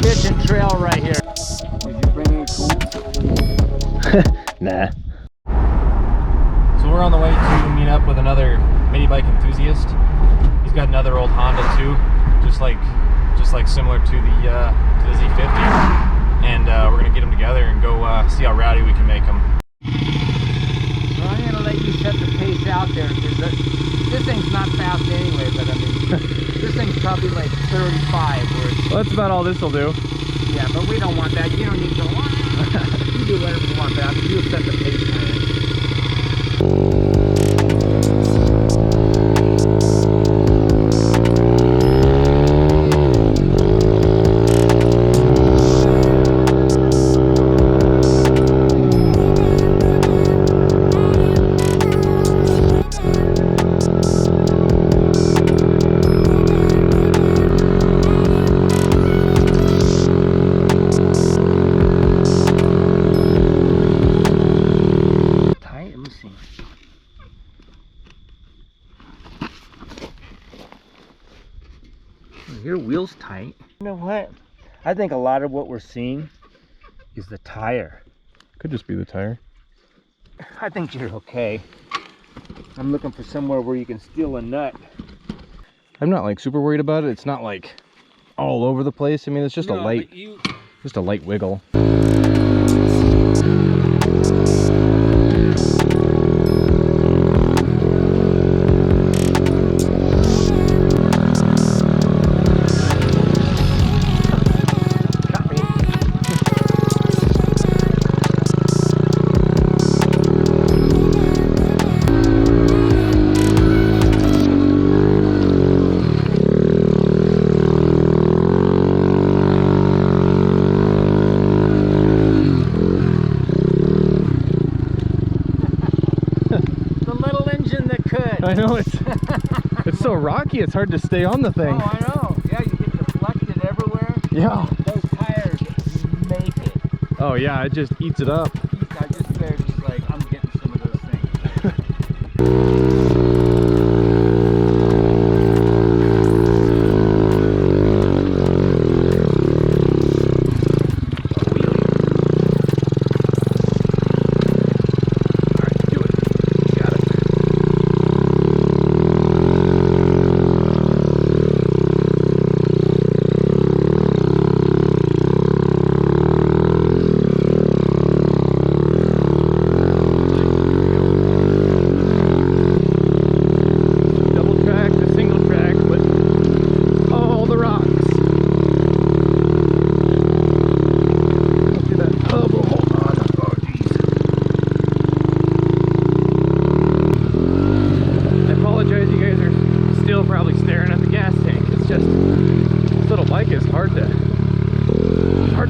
bitchin' trail right here. Did you bring any tools? Nah. So we're on the way to meet up with another mini bike enthusiast. He's got another old Honda too, just like similar to the Z50, and we're gonna get them together and go see how rowdy we can make them. So I'm gonna let you set the pace out there, because this thing's not fast anyway, but I mean, this thing's probably like 35, where it's... Well, that's about all this will do. Yeah, but we don't want that. You don't need to go, you do whatever you want, but I mean, you'll set the pace for it. Your wheel's tight. You know what? I think a lot of what we're seeing is the tire. Could just be the tire. I think you're okay. I'm looking for somewhere where you can steal a nut. I'm not like super worried about it. It's not like all over the place. I mean, it's just a light wiggle. I know, it's so rocky, it's hard to stay on the thing. Oh, I know. Yeah, you get deflected everywhere. Yeah. Those tires make it. Oh yeah, it just eats it up. I just feel just like I'm getting some of those things. Probably staring at the gas tank. It's just, this little bike is hard to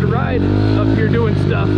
ride up here doing stuff.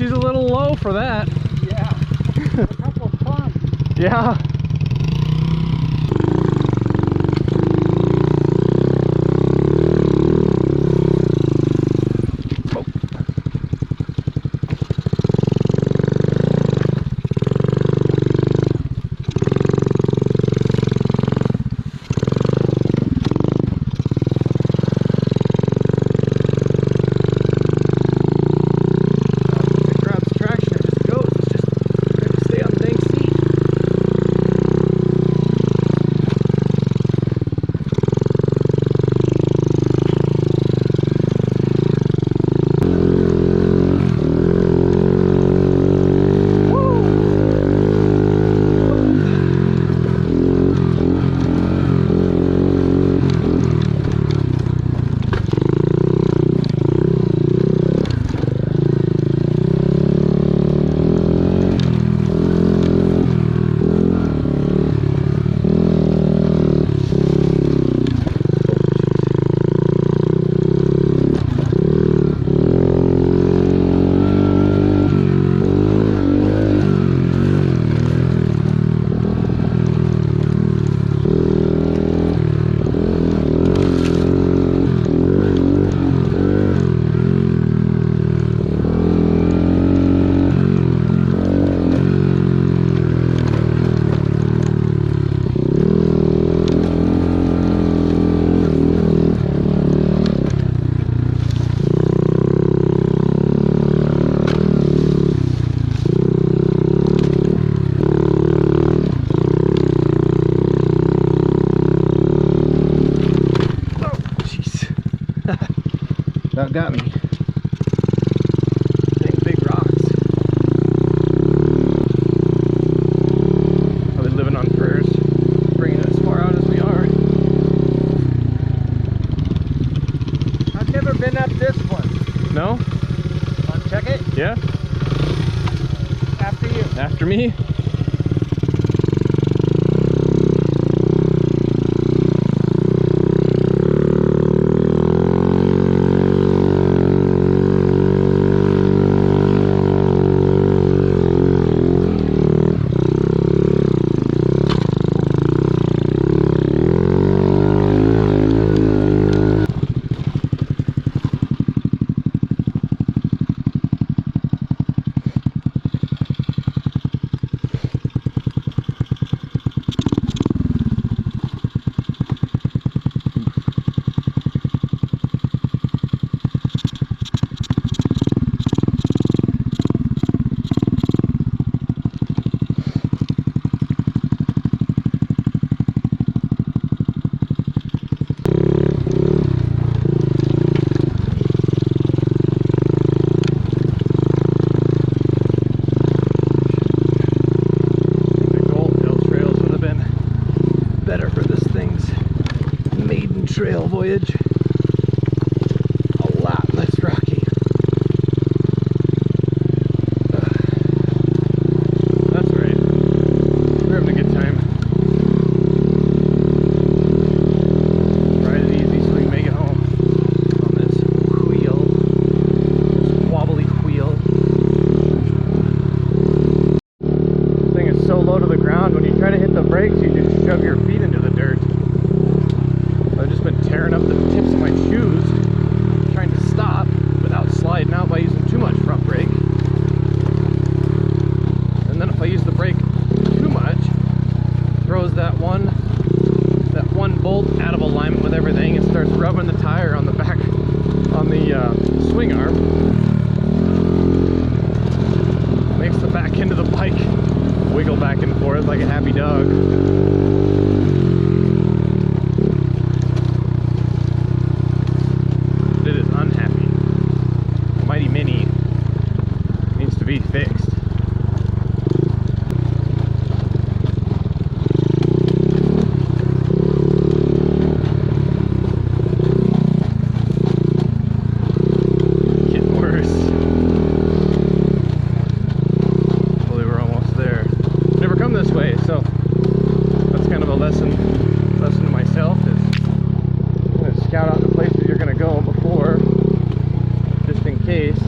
she's a little low for that. Yeah. A couple of pumps. Yeah. That got me. Dang big rocks. I've been living on prayers, bringing it as far out as we are. I've never been up this one. No? Want to check it? Yeah? After you. After me? Trail voyage. A lot less rocky. That's right. We're having a good time. Ride it easy so we can make it home on this wheel. This wobbly wheel. This thing is so low to the ground, when you try to hit the brakes, you just shove your feet into the dirt. I've just been tearing up the tips of my shoes trying to stop without sliding out by using too much front brake. And then if I use the brake too much, it throws that one bolt out of alignment with everything and starts rubbing the tire on the back, on the swing arm. Makes the back end of the bike wiggle back and forth like a happy dog. Be fixed. Getting worse. Hopefully we're almost there. Never come this way, so that's kind of a lesson to myself, is I'm gonna scout out the places you're gonna go before, just in case.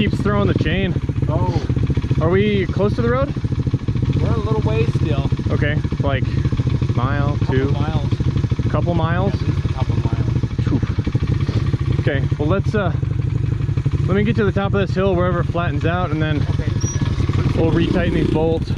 keeps throwing the chain. Oh, Are we close to the road? we're a little ways still. Okay, like mile, two, Miles. couple miles. At least a couple miles. Phew. Okay, well let me get to the top of this hill wherever it flattens out, and then Okay. we'll retighten these bolts.